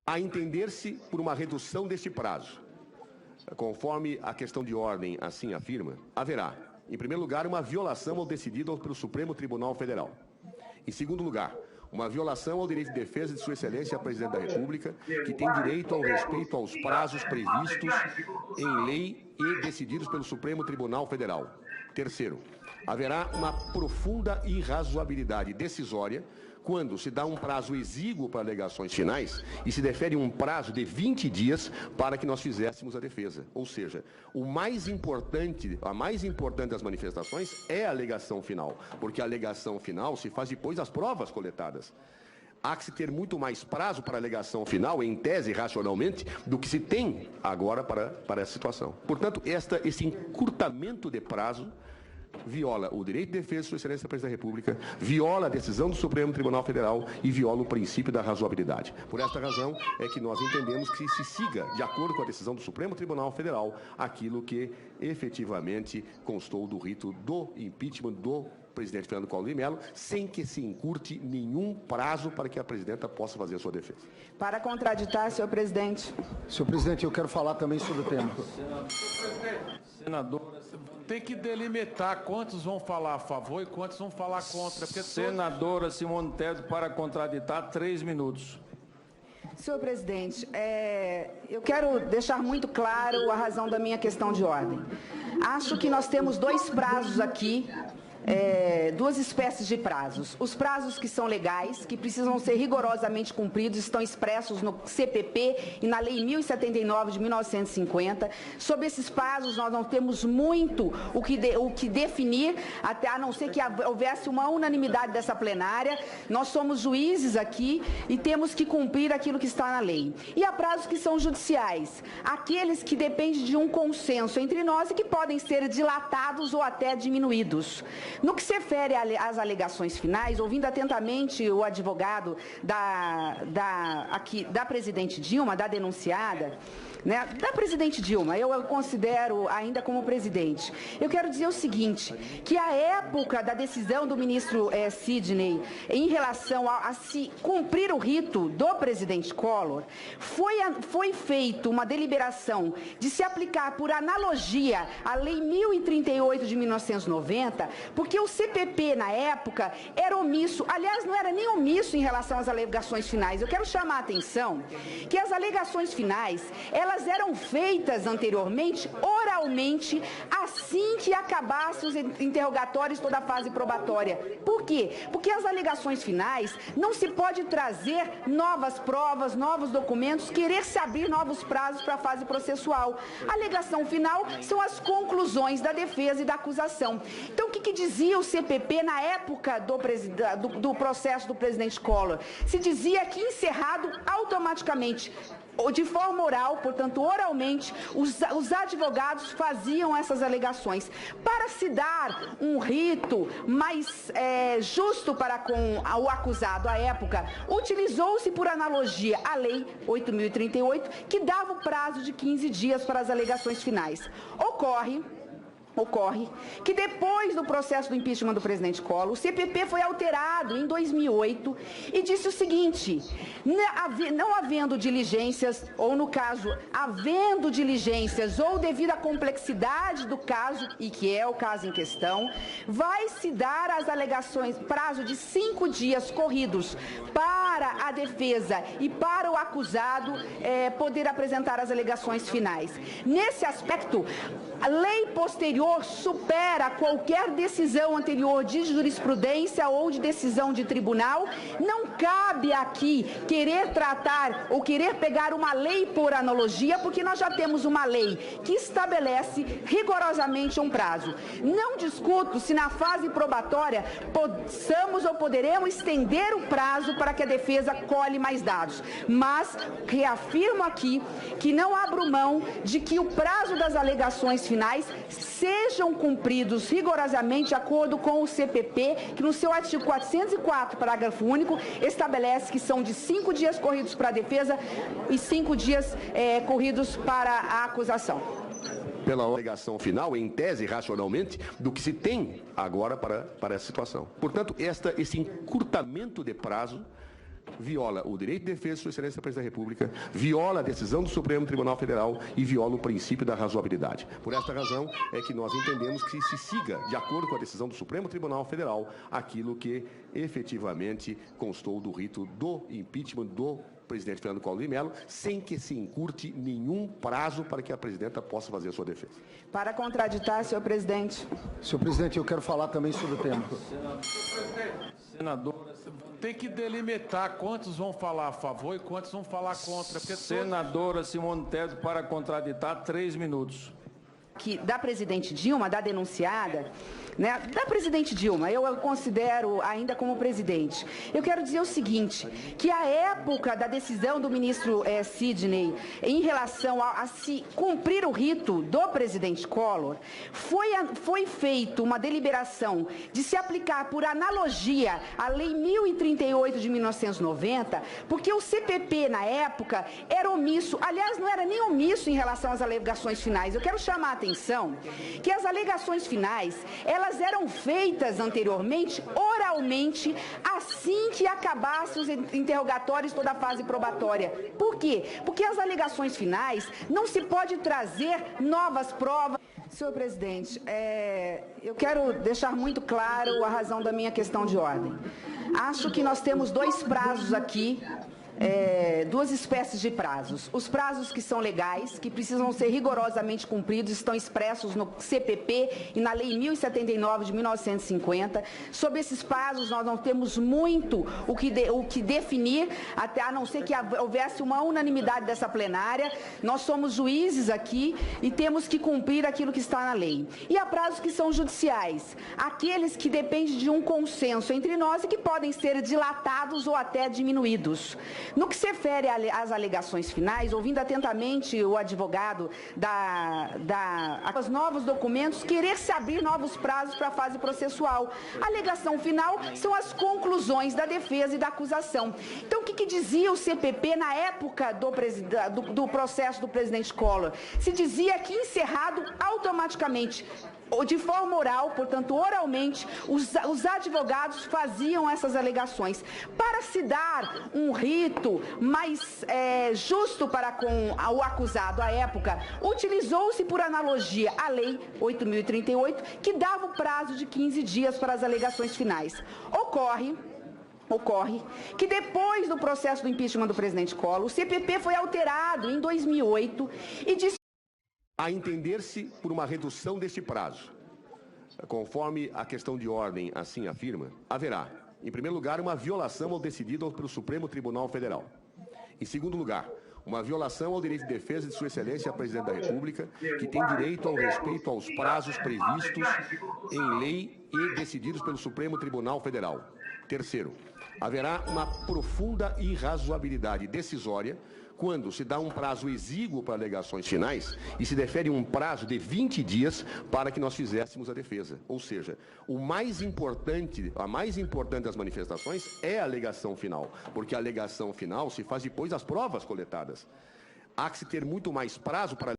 A entender-se por uma redução deste prazo, conforme a questão de ordem assim afirma, haverá, em primeiro lugar, uma violação ao decidido pelo Supremo Tribunal Federal. Em segundo lugar, uma violação ao direito de defesa de Sua Excelência a Presidente da República, que tem direito ao respeito aos prazos previstos em lei e decididos pelo Supremo Tribunal Federal. Terceiro, haverá uma profunda irrazoabilidade decisória quando se dá um prazo exíguo para alegações finais e se defere um prazo de 20 dias para que nós fizéssemos a defesa. Ou seja, a mais importante das manifestações é a alegação final, porque a alegação final se faz depois das provas coletadas. Há que se ter muito mais prazo para a alegação final, em tese, racionalmente, do que se tem agora para essa situação. Portanto, esse encurtamento de prazo viola o direito de defesa de Sua Excelência a Presidente da República, viola a decisão do Supremo Tribunal Federal e viola o princípio da razoabilidade. Por esta razão é que nós entendemos que se siga, de acordo com a decisão do Supremo Tribunal Federal, aquilo que efetivamente constou do rito do impeachment do presidente Fernando Collor de Mello, sem que se encurte nenhum prazo para que a presidenta possa fazer a sua defesa. Para contraditar, senhor presidente. Senhor presidente, eu quero falar também sobre o tema. Senadora, tem que delimitar quantos vão falar a favor e quantos vão falar contra. Porque senadora Simone Tebet, para contraditar, 3 minutos. Senhor presidente, eu quero deixar muito claro a razão da minha questão de ordem. Acho que nós temos dois prazos aqui, duas espécies de prazos. Os prazos que são legais, que precisam ser rigorosamente cumpridos, estão expressos no CPP e na Lei 1079 de 1950. Sobre esses prazos, nós não temos muito o que definir, até a não ser que houvesse uma unanimidade dessa plenária. Nós somos juízes aqui e temos que cumprir aquilo que está na lei. E há prazos que são judiciais, aqueles que dependem de um consenso entre nós e que podem ser dilatados ou até diminuídos. No que se refere às alegações finais, ouvindo atentamente o advogado da presidente Dilma, da denunciada, né, da presidente Dilma, eu a considero ainda como presidente. Eu quero dizer o seguinte, que a época da decisão do ministro Sidney em relação a se cumprir o rito do presidente Collor, foi feita uma deliberação de se aplicar por analogia a Lei 1038 de 1990, porque o CPP, na época, era omisso, aliás, não era nem omisso em relação às alegações finais. Eu quero chamar a atenção que as alegações finais, elas eram feitas anteriormente, oralmente, assim que acabassem os interrogatórios, toda a fase probatória. Por quê? Porque as alegações finais não se pode trazer novas provas, novos documentos, querer se abrir novos prazos para a fase processual. A alegação final são as conclusões da defesa e da acusação. Então, o que dizia o CPP na época do processo do presidente Collor? Se dizia que encerrado automaticamente, de forma oral, portanto, oralmente, os advogados faziam essas alegações. Para se dar um rito mais justo para com o acusado à época, utilizou-se por analogia a Lei 8.038, que dava o prazo de 15 dias para as alegações finais. Ocorre que depois do processo do impeachment do presidente Collor, o CPP foi alterado em 2008 e disse o seguinte: não havendo diligências, ou no caso, havendo diligências ou devido à complexidade do caso, e que é o caso em questão, vai se dar as alegações, prazo de 5 dias corridos para a defesa e para o acusado poder apresentar as alegações finais. Nesse aspecto, a lei posterior supera qualquer decisão anterior de jurisprudência ou de decisão de tribunal. Não cabe aqui querer tratar ou querer pegar uma lei por analogia, porque nós já temos uma lei que estabelece rigorosamente um prazo. Não discuto se na fase probatória possamos ou poderemos estender o prazo para que a defesa colhe mais dados, mas reafirmo aqui que não abro mão de que o prazo das alegações finais sejam cumpridos rigorosamente de acordo com o CPP, que no seu artigo 404, parágrafo único, estabelece que são de 5 dias corridos para a defesa e 5 dias corridos para a acusação. Pela alegação final, em tese, racionalmente, do que se tem agora para essa situação. Portanto, esse encurtamento de prazo viola o direito de defesa de Sua Excelência Presidente da República, viola a decisão do Supremo Tribunal Federal e viola o princípio da razoabilidade. Por esta razão é que nós entendemos que se siga, de acordo com a decisão do Supremo Tribunal Federal, aquilo que efetivamente constou do rito do impeachment do presidente Fernando Collor de Mello, sem que se encurte nenhum prazo para que a presidenta possa fazer a sua defesa. Para contraditar, senhor presidente. Senhor presidente, eu quero falar também sobre o tema. Senador, Tem que delimitar quantos vão falar a favor e quantos vão falar contra. Porque senadora Simone Tebet, para contraditar, 3 minutos. Da presidente Dilma, da denunciada, né, da presidente Dilma, eu considero ainda como presidente. Eu quero dizer o seguinte, que a época da decisão do ministro Sidney em relação a se cumprir o rito do presidente Collor, foi feita uma deliberação de se aplicar por analogia a Lei 1038 de 1990, porque o CPP, na época, era omisso, aliás, não era nem omisso em relação às alegações finais. Eu quero chamar a atenção que as alegações finais, elas eram feitas anteriormente, oralmente, assim que acabassem os interrogatórios, toda a fase probatória. Por quê? Porque as alegações finais não se pode trazer novas provas. Senhor presidente, eu quero deixar muito claro a razão da minha questão de ordem. Acho que nós temos dois prazos aqui, duas espécies de prazos. Os prazos que são legais, que precisam ser rigorosamente cumpridos, estão expressos no CPP e na Lei 1079 de 1950. Sobre esses prazos, nós não temos muito o que definir, até a não ser que houvesse uma unanimidade dessa plenária. Nós somos juízes aqui e temos que cumprir aquilo que está na lei. E há prazos que são judiciais, aqueles que dependem de um consenso entre nós e que podem ser dilatados ou até diminuídos. No que se refere às alegações finais, ouvindo atentamente o advogado os novos documentos, querer se abrir novos prazos para a fase processual. A alegação final são as conclusões da defesa e da acusação. Então, o que dizia o CPP na época do processo do presidente Collor? Se dizia que encerrado automaticamente, ou de forma oral, portanto, oralmente, os advogados faziam essas alegações. Para se dar um rito mais justo para com o acusado à época, utilizou-se por analogia a Lei 8.038, que dava o prazo de 15 dias para as alegações finais. Ocorre que depois do processo do impeachment do presidente Collor, o CPP foi alterado em 2008 e disse a entender-se por uma redução deste prazo, conforme a questão de ordem assim afirma, haverá, em primeiro lugar, uma violação ao decidido pelo Supremo Tribunal Federal. Em segundo lugar, uma violação ao direito de defesa de Sua Excelência a Presidente da República, que tem direito ao respeito aos prazos previstos em lei e decididos pelo Supremo Tribunal Federal. Terceiro, haverá uma profunda irrazoabilidade decisória quando se dá um prazo exíguo para alegações finais e se defere um prazo de 20 dias para que nós fizéssemos a defesa. Ou seja, a mais importante das manifestações é a alegação final, porque a alegação final se faz depois das provas coletadas. Há que se ter muito mais prazo para